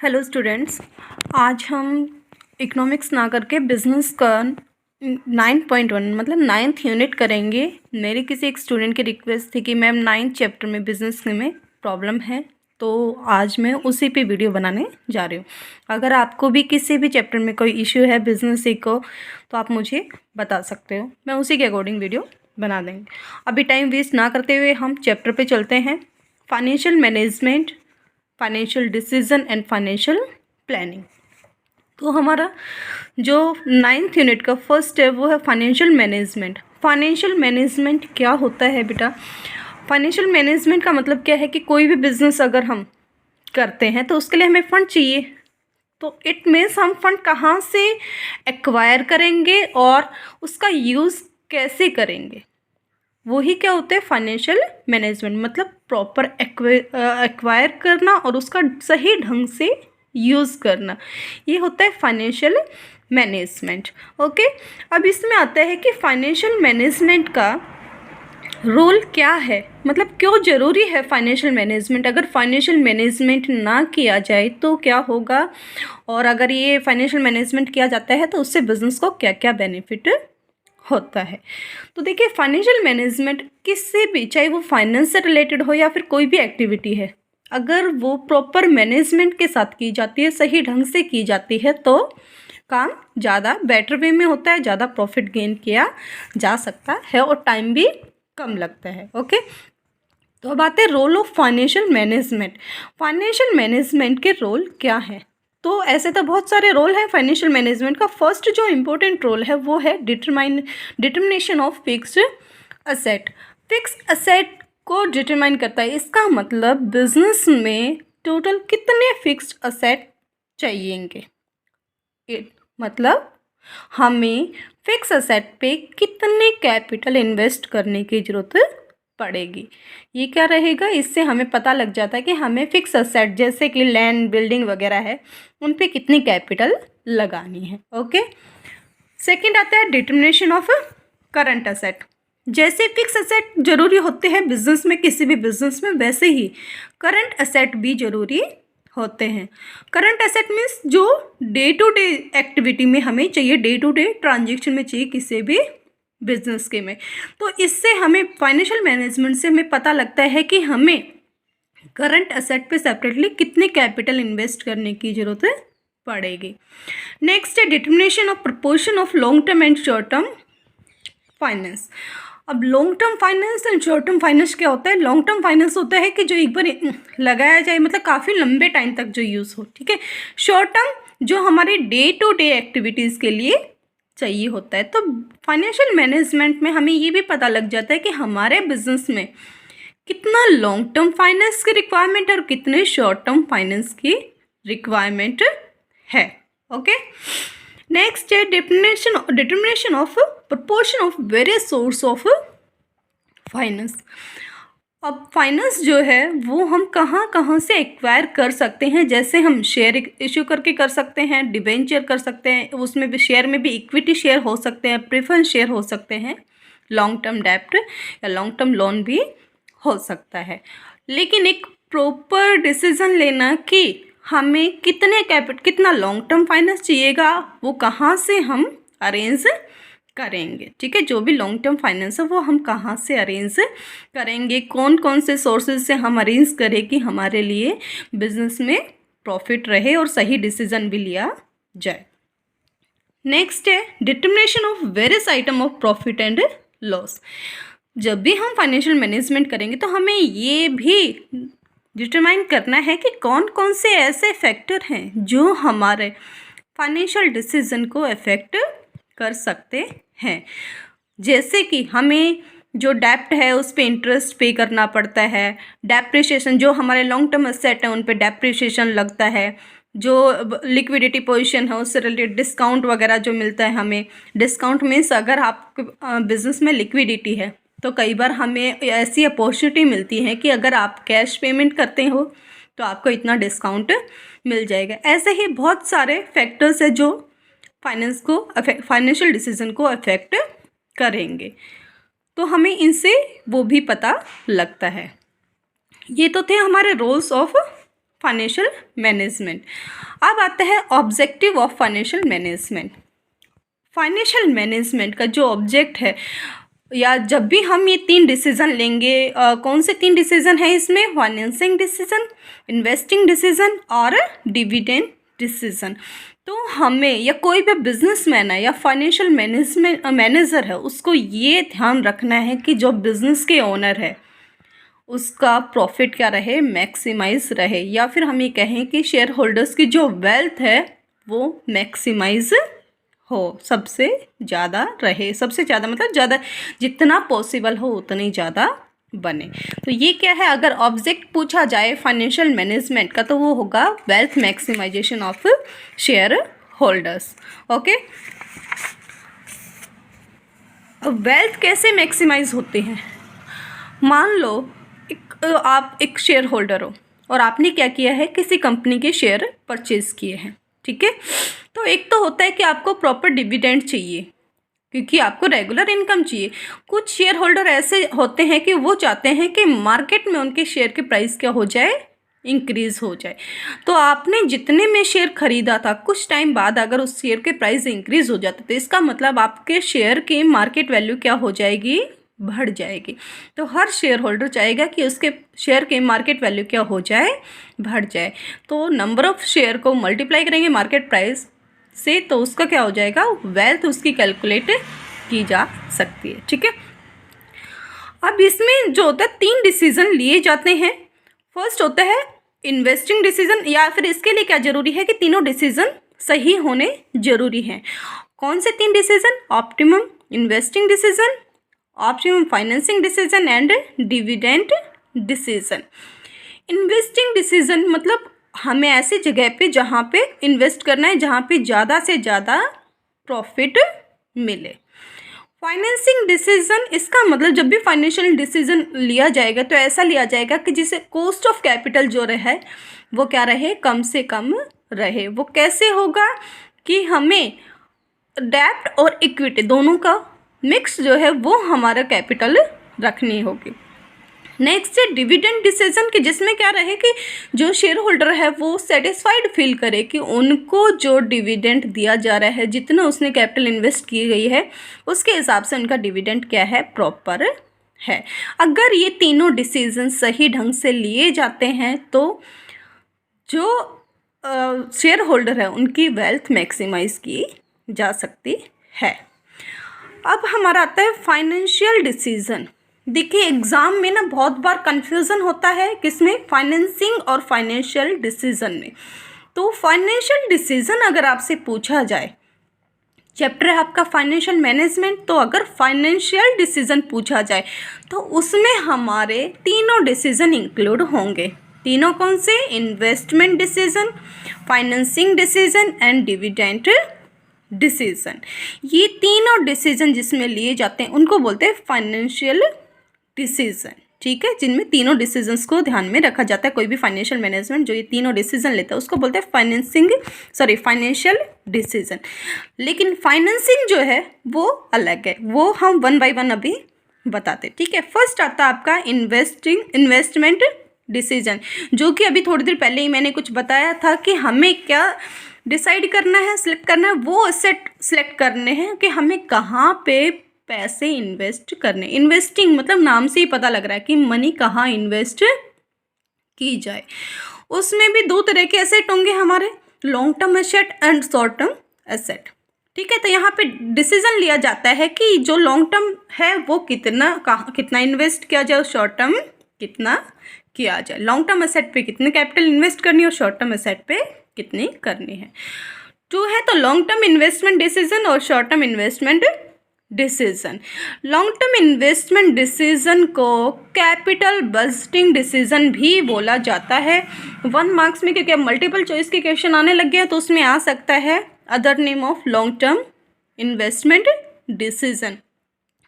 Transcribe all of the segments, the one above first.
Hello students, आज हम economics ना करके बिजनेस का 9.1 मतलब 9th यूनिट करेंगे। मेरे किसी एक स्टूडेंट की रिक्वेस्ट थी कि मैम 9th चैप्टर में बिजनेस में प्रॉब्लम है, तो आज मैं उसी पे वीडियो बनाने जा रही हूँ। अगर आपको भी किसी भी चैप्टर में कोई इश्यू है बिजनेस को, तो आप मुझे बता सकते हो, मैं उसी के अकॉर्डिंग वीडियो बना देंगे। अभी टाइम वेस्ट ना करते हुए हम चैप्टर पे चलते हैं। Financial management, financial decision and financial planning. तो हमारा जो 9th यूनिट का फर्स्ट है वो है फाइनेंशियल मैनेजमेंट। फाइनेंशियल मैनेजमेंट क्या होता है बेटा? फाइनेंशियल मैनेजमेंट का मतलब क्या है कि कोई भी बिजनेस अगर हम करते हैं तो उसके लिए हमें फंड चाहिए। तो इट मीन्स हम फंड कहाँ से एक्वायर करेंगे और उसका यूज़ कैसे करेंगे, वही क्या होता है फाइनेंशियल मैनेजमेंट। मतलब प्रॉपर एक्वायर करना और उसका सही ढंग से यूज़ करना, ये होता है फाइनेंशियल मैनेजमेंट। ओके, अब इसमें आता है कि फाइनेंशियल मैनेजमेंट का रोल क्या है, मतलब क्यों ज़रूरी है फाइनेंशियल मैनेजमेंट। अगर फाइनेंशियल मैनेजमेंट ना किया जाए तो क्या होगा, और अगर ये फाइनेंशियल मैनेजमेंट किया जाता है तो उससे बिजनेस को क्या क्या बेनिफिट होता है। तो देखिए, फाइनेंशियल मैनेजमेंट किसी भी, चाहे वो फाइनेंस से रिलेटेड हो या फिर कोई भी एक्टिविटी है, अगर वो प्रॉपर मैनेजमेंट के साथ की जाती है, सही ढंग से की जाती है, तो काम ज़्यादा बेटर वे में होता है, ज़्यादा प्रॉफिट गेन किया जा सकता है और टाइम भी कम लगता है। ओके, तो अब आते हैं role of financial management. Financial management के रोल क्या है? तो ऐसे तो बहुत सारे रोल हैं फाइनेंशियल मैनेजमेंट का। फर्स्ट जो इम्पोर्टेंट रोल है वो है determination of fixed asset. Fix asset को डिटरमाइन करता है। इसका मतलब बिजनेस में टोटल कितने फिक्स्ड असेट चाहिएंगे, मतलब हमें फिक्स असेट पे कितने कैपिटल इन्वेस्ट करने की ज़रूरत पड़ेगी, ये क्या रहेगा। इससे हमें पता लग जाता है कि हमें फिक्स असेट जैसे कि लैंड, बिल्डिंग वगैरह है, उन पे कितनी कैपिटल लगानी है। ओके, सेकंड आता है डिटर्मिनेशन ऑफ करंट असेट। जैसे फिक्स असेट जरूरी होते हैं बिजनेस में, किसी भी बिजनेस में, वैसे ही करंट असेट भी जरूरी होते हैं। करंट असेट मीन्स जो डे टू डे एक्टिविटी में हमें चाहिए, डे टू डे ट्रांजेक्शन में चाहिए किसी भी बिजनेस के में। तो इससे हमें फाइनेंशियल मैनेजमेंट से हमें पता लगता है कि हमें करंट असेट पे सेपरेटली कितने कैपिटल इन्वेस्ट करने की जरूरत पड़ेगी। नेक्स्ट है determination of proportion of long term and short term finance. अब long term finance and short term finance क्या होता है? लॉन्ग टर्म फाइनेंस होता है कि जो एक बार लगाया जाए, मतलब काफ़ी लंबे टाइम तक जो यूज़ हो, ठीक है। शॉर्ट टर्म जो हमारे डे टू डे एक्टिविटीज़ के लिए चाहिए होता है। तो फाइनेंशियल मैनेजमेंट में हमें ये भी पता लग जाता है कि हमारे बिजनेस में कितना लॉन्ग टर्म फाइनेंस की रिक्वायरमेंट है और कितने शॉर्ट टर्म फाइनेंस की रिक्वायरमेंट है। ओके, नेक्स्ट है determination of proportion of various source of finance. अब फाइनेंस जो है वो हम कहाँ कहाँ से एक्वायर कर सकते हैं। जैसे हम शेयर इश्यू करके कर सकते हैं, डिबेंचर कर सकते हैं, उसमें भी शेयर में भी इक्विटी शेयर हो सकते हैं, प्रेफरेंस शेयर हो सकते हैं, लॉन्ग टर्म डेब्ट या लॉन्ग टर्म लोन भी हो सकता है। लेकिन एक प्रॉपर डिसीजन लेना कि हमें कितना लॉन्ग टर्म फाइनेंस चाहिएगा, वो कहाँ से हम अरेंज करेंगे, ठीक है। जो भी लॉन्ग टर्म फाइनेंस है वो हम कहाँ से अरेंज करेंगे, कौन कौन से सोर्सेज से हम अरेंज करें कि हमारे लिए बिजनेस में प्रॉफिट रहे और सही डिसीजन भी लिया जाए। नेक्स्ट है determination of various item of profit and loss. जब भी हम फाइनेंशियल मैनेजमेंट करेंगे तो हमें ये भी डिटरमाइन करना है कि कौन कौन से ऐसे फैक्टर हैं जो हमारे फाइनेंशियल डिसीजन को अफेक्ट कर सकते हैं। जैसे कि हमें जो डेप्ट है उस पे इंटरेस्ट पे करना पड़ता है, डेप्रिसिएशन जो हमारे लॉन्ग टर्म एसेट है उन पे डेप्रिसिएशन लगता है, जो लिक्विडिटी पोजीशन है उससे रिलेटेड डिस्काउंट वगैरह जो मिलता है हमें। डिस्काउंट मीन्स अगर आपके बिजनेस में लिक्विडिटी है तो कई बार हमें ऐसी अपॉर्चुनिटी मिलती है कि अगर आप कैश पेमेंट करते हो तो आपको इतना डिस्काउंट मिल जाएगा। ऐसे ही बहुत सारे फैक्टर्स है जो फाइनेंशियल डिसीजन को अफेक्ट करेंगे, तो हमें इनसे वो भी पता लगता है। ये तो थे हमारे रोल्स ऑफ फाइनेंशियल मैनेजमेंट। अब आता है objective of financial management. Financial management का जो ऑब्जेक्ट है, या जब भी हम ये 3 डिसीजन लेंगे, कौन से 3 डिसीजन है इसमें? फाइनेंसिंग डिसीजन, इन्वेस्टिंग डिसीजन और डिविडेंड डिसीजन। तो हमें, या कोई भी बिजनेसमैन है या फाइनेंशियल मैनेजर है, उसको ये ध्यान रखना है कि जो बिजनेस के ओनर है उसका प्रॉफिट क्या रहे, मैक्सिमाइज रहे, या फिर हम ये कहें कि शेयर होल्डर्स की जो वेल्थ है वो मैक्सिमाइज हो, सबसे ज़्यादा रहे। सबसे ज़्यादा मतलब ज़्यादा, जितना पॉसिबल हो उतनी ज़्यादा बने। तो ये क्या है, अगर ऑब्जेक्ट पूछा जाए फाइनेंशियल मैनेजमेंट का तो वो होगा wealth maximization of shareholders. Okay, अब वेल्थ कैसे मैक्सिमाइज होते हैं? मान लो आप एक शेयर होल्डर हो और आपने क्या किया है, किसी कंपनी के शेयर परचेज किए हैं, ठीक है। तो एक तो होता है कि आपको प्रॉपर डिविडेंड चाहिए, क्योंकि आपको रेगुलर इनकम चाहिए। कुछ शेयर होल्डर ऐसे होते हैं कि वो चाहते हैं कि मार्केट में उनके शेयर की प्राइस क्या हो जाए, इंक्रीज़ हो जाए। तो आपने जितने में शेयर खरीदा था, कुछ टाइम बाद अगर उस शेयर के प्राइस इंक्रीज़ हो जाता तो इसका मतलब आपके शेयर की मार्केट वैल्यू क्या हो जाएगी, बढ़ जाएगी। तो हर शेयर होल्डर चाहेगा कि उसके शेयर की मार्केट वैल्यू क्या हो जाए, बढ़ जाए। तो नंबर ऑफ़ शेयर को मल्टीप्लाई करेंगे मार्केट प्राइस से, तो उसका क्या हो जाएगा, वेल्थ उसकी कैलकुलेट की जा सकती है, ठीक है। अब इसमें जो होता है 3 डिसीजन लिए जाते हैं। फर्स्ट होता है इन्वेस्टिंग डिसीजन, या फिर इसके लिए क्या ज़रूरी है कि तीनों डिसीजन सही होने ज़रूरी हैं। कौन से 3 decision? Optimum investing decision, optimum financing decision and dividend decision. Investing decision मतलब हमें ऐसी जगह पे जहाँ पे इन्वेस्ट करना है जहाँ पे ज़्यादा से ज़्यादा प्रॉफिट मिले। फाइनेंसिंग डिसीजन, इसका मतलब जब भी फाइनेंशियल डिसीजन लिया जाएगा तो ऐसा लिया जाएगा कि जिसे कॉस्ट ऑफ कैपिटल जो रहे वो क्या रहे, कम से कम रहे। वो कैसे होगा कि हमें डेब्ट और इक्विटी दोनों का मिक्स जो है वो हमारा कैपिटल रखनी होगी। नेक्स्ट है डिविडेंड डिसीजन, कि जिसमें क्या रहे कि जो शेयर होल्डर है वो सेटिस्फाइड फील करे कि उनको जो डिविडेंड दिया जा रहा है, जितना उसने कैपिटल इन्वेस्ट की गई है उसके हिसाब से उनका डिविडेंड क्या है, प्रॉपर है। अगर ये तीनों डिसीजन सही ढंग से लिए जाते हैं तो जो शेयर होल्डर है उनकी वेल्थ मैक्सिमाइज की जा सकती है। अब हमारा आता है फाइनेंशियल डिसीजन। देखिए एग्ज़ाम में ना बहुत बार कंफ्यूजन होता है, किसमें, फाइनेंसिंग और फाइनेंशियल डिसीजन में। तो फाइनेंशियल डिसीजन अगर आपसे पूछा जाए, चैप्टर है आपका फाइनेंशियल मैनेजमेंट, तो अगर फाइनेंशियल डिसीजन पूछा जाए तो उसमें हमारे तीनों डिसीजन इंक्लूड होंगे। तीनों कौन से? Investment decision, financing decision and dividend decision. ये तीनों डिसीजन जिसमें लिए जाते हैं उनको बोलते हैं फाइनेंशियल डिसीजन, ठीक है, जिनमें तीनों डिसीजंस को ध्यान में रखा जाता है। कोई भी फाइनेंशियल मैनेजमेंट जो ये तीनों डिसीजन लेता है उसको बोलते हैं फाइनेंशियल डिसीजन। लेकिन फाइनेंसिंग जो है वो अलग है, वो हम 1 बाय 1 अभी बताते, ठीक है। फर्स्ट आता है आपका इन्वेस्टमेंट डिसीजन, जो कि अभी थोड़ी देर पहले ही मैंने कुछ बताया था कि हमें क्या डिसाइड करना है, सिलेक्ट करना है, वो एसेट सिलेक्ट करने हैं कि हमें कहाँ पे पैसे इन्वेस्ट करने। इन्वेस्टिंग मतलब नाम से ही पता लग रहा है कि मनी कहाँ इन्वेस्ट की जाए। उसमें भी 2 तरह के एसेट होंगे हमारे, long term asset and short term asset, ठीक है। तो यहाँ पे डिसीजन लिया जाता है कि जो लॉन्ग टर्म है वो कितना इन्वेस्ट किया जाए, शॉर्ट टर्म कितना किया जाए। लॉन्ग टर्म एसेट पे कितने कैपिटल इन्वेस्ट करनी है और शॉर्ट टर्म एसेट पे कितनी करनी है। 2 है तो लॉन्ग टर्म इन्वेस्टमेंट डिसीजन और short term investment decision. Long term investment decision को कैपिटल बजटिंग डिसीजन भी बोला जाता है। 1 मार्क्स में, क्योंकि अब मल्टीपल चॉइस के क्वेश्चन आने लग गए तो उसमें आ सकता है other name of long term investment decision,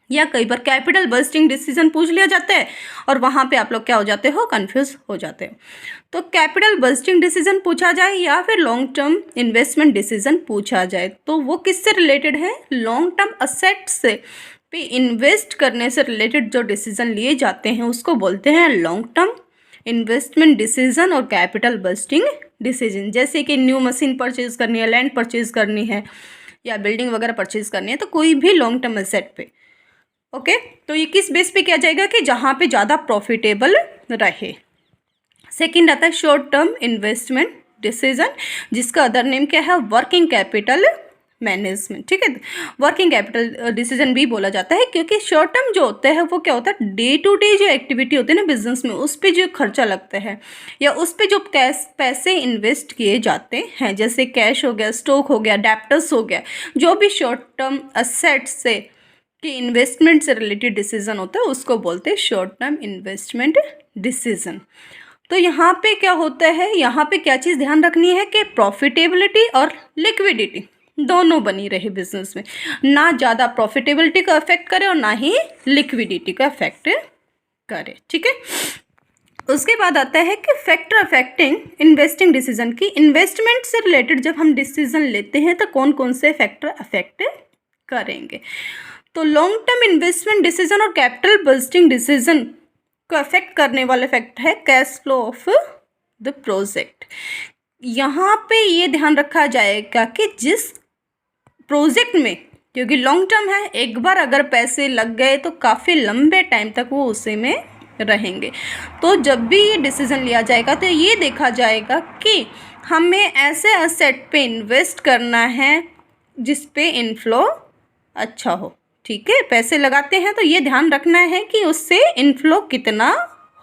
या कई बार कैपिटल बजटिंग डिसीजन पूछ लिया जाता है और वहाँ पे आप लोग क्या हो जाते हो, कंफ्यूज हो जाते हो। तो कैपिटल बजटिंग डिसीजन पूछा जाए या फिर लॉन्ग टर्म इन्वेस्टमेंट डिसीजन पूछा जाए तो वो किससे रिलेटेड है, लॉन्ग टर्म असेट से पे इन्वेस्ट करने से रिलेटेड जो डिसीजन लिए जाते हैं उसको बोलते हैं लॉन्ग टर्म इन्वेस्टमेंट डिसीजन और कैपिटल बस्टिंग डिसीजन। जैसे कि न्यू मशीन परचेज करनी है, लैंड परचेज करनी है या बिल्डिंग वगैरह परचेज करनी है, तो कोई भी लॉन्ग टर्म एसेट पे, ओके। तो ये किस बेस पे किया जाएगा कि जहाँ पे ज़्यादा प्रॉफिटेबल रहे। सेकंड आता है शॉर्ट टर्म इन्वेस्टमेंट डिसीजन, जिसका अदर नेम क्या है, वर्किंग कैपिटल मैनेजमेंट, ठीक है। वर्किंग कैपिटल डिसीजन भी बोला जाता है क्योंकि शॉर्ट टर्म जो होता है वो क्या होता है, डे टू डे जो एक्टिविटी होती है ना बिजनेस में, उस पर जो खर्चा लगता है या उस पर जो कैश पैसे इन्वेस्ट किए जाते हैं, जैसे कैश हो गया, स्टॉक हो गया, डेप्टर्स हो गया, जो भी शॉर्ट टर्म असेट से कि इन्वेस्टमेंट से रिलेटेड डिसीजन होता है उसको बोलते हैं शॉर्ट टर्म इन्वेस्टमेंट डिसीजन। तो यहाँ पे क्या होता है, यहाँ पे क्या चीज़ ध्यान रखनी है कि प्रॉफिटेबिलिटी और लिक्विडिटी दोनों बनी रहे बिजनेस में, ना ज़्यादा प्रॉफिटेबिलिटी का अफेक्ट करे और ना ही लिक्विडिटी का अफेक्ट करे, ठीक है। उसके बाद आता है कि फैक्टर अफेक्टिंग इन्वेस्टिंग डिसीजन की इन्वेस्टमेंट से रिलेटेड जब हम डिसीजन लेते हैं तो कौन कौन से फैक्टर अफेक्ट करेंगे। तो लॉन्ग टर्म इन्वेस्टमेंट डिसीजन और कैपिटल बस्टिंग डिसीजन को अफेक्ट करने वाला फैक्टर है cash flow of the project. यहाँ पे ये ध्यान रखा जाएगा कि जिस प्रोजेक्ट में, क्योंकि लॉन्ग टर्म है, एक बार अगर पैसे लग गए तो काफ़ी लंबे टाइम तक वो उसी में रहेंगे। तो जब भी ये डिसीजन लिया जाएगा तो ये देखा जाएगा कि हमें ऐसे एसेट पे इन्वेस्ट करना है जिस पे इनफ्लो अच्छा हो, ठीक है। पैसे लगाते हैं तो ये ध्यान रखना है कि उससे इनफ्लो कितना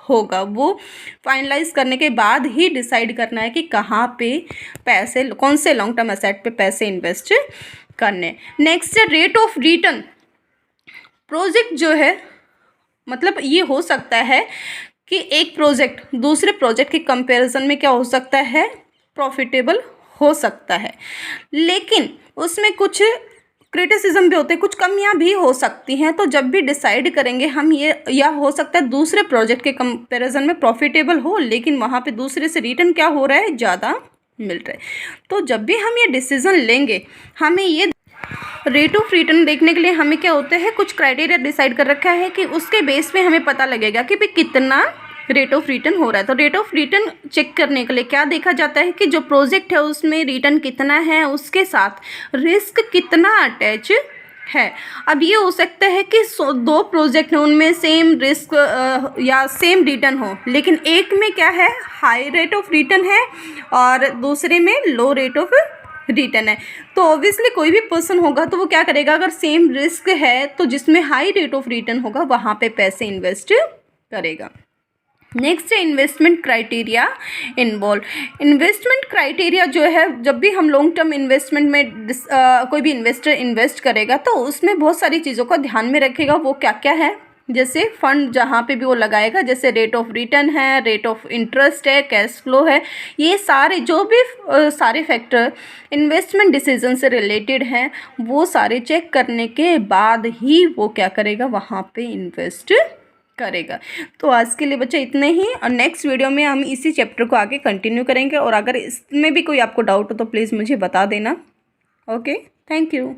होगा, वो फाइनलाइज करने के बाद ही डिसाइड करना है कि कहाँ पे पैसे, कौन से लॉन्ग टर्म एसेट पे पैसे इन्वेस्ट करने। नेक्स्ट है रेट ऑफ रिटर्न। प्रोजेक्ट जो है, मतलब ये हो सकता है कि एक प्रोजेक्ट दूसरे प्रोजेक्ट के कंपैरिजन में क्या हो सकता है, प्रॉफिटेबल हो सकता है, लेकिन उसमें कुछ क्रिटिसिज्म भी होते हैं, कुछ कमियां भी हो सकती हैं। तो जब भी डिसाइड करेंगे हम ये, या हो सकता है दूसरे प्रोजेक्ट के कंपैरिजन में प्रॉफिटेबल हो लेकिन वहाँ पे दूसरे से रिटर्न क्या हो रहा है, ज़्यादा मिल रहा है। तो जब भी हम ये डिसीजन लेंगे, हमें ये रेट ऑफ रिटर्न देखने के लिए हमें क्या होता है, कुछ क्राइटेरिया डिसाइड कर रखा है कि उसके बेस पे हमें पता लगेगा कि भाई कितना रेट ऑफ रिटर्न हो रहा है। तो रेट ऑफ रिटर्न चेक करने के लिए क्या देखा जाता है कि जो प्रोजेक्ट है उसमें रिटर्न कितना है, उसके साथ रिस्क कितना अटैच है। अब ये हो सकता है कि दो प्रोजेक्ट हैं, उनमें सेम रिस्क या सेम रिटर्न हो, लेकिन एक में क्या है, हाई रेट ऑफ रिटर्न है और दूसरे में लो रेट ऑफ रिटर्न है। तो ऑब्वियसली कोई भी पर्सन होगा तो वो क्या करेगा, अगर सेम रिस्क है तो जिसमें हाई रेट ऑफ रिटर्न होगा वहाँ पे पैसे इन्वेस्ट करेगा। नेक्स्ट है investment criteria involve. Investment criteria जो है, जब भी हम लॉन्ग टर्म इन्वेस्टमेंट में कोई भी इन्वेस्टर इन्वेस्ट करेगा तो उसमें बहुत सारी चीज़ों को ध्यान में रखेगा। वो क्या क्या है, जैसे फंड जहाँ पे भी वो लगाएगा, जैसे रेट ऑफ रिटर्न है, रेट ऑफ इंटरेस्ट है, कैश फ्लो है, ये सारे जो भी सारे फैक्टर इन्वेस्टमेंट डिसीजन से रिलेटेड हैं वो सारे चेक करने के बाद ही वो क्या करेगा, वहाँ पे इन्वेस्ट करेगा। तो आज के लिए बच्चा इतने ही, और नेक्स्ट वीडियो में हम इसी चैप्टर को आगे कंटिन्यू करेंगे। और अगर इसमें भी कोई आपको डाउट हो तो प्लीज़ मुझे बता देना। Okay, thank you.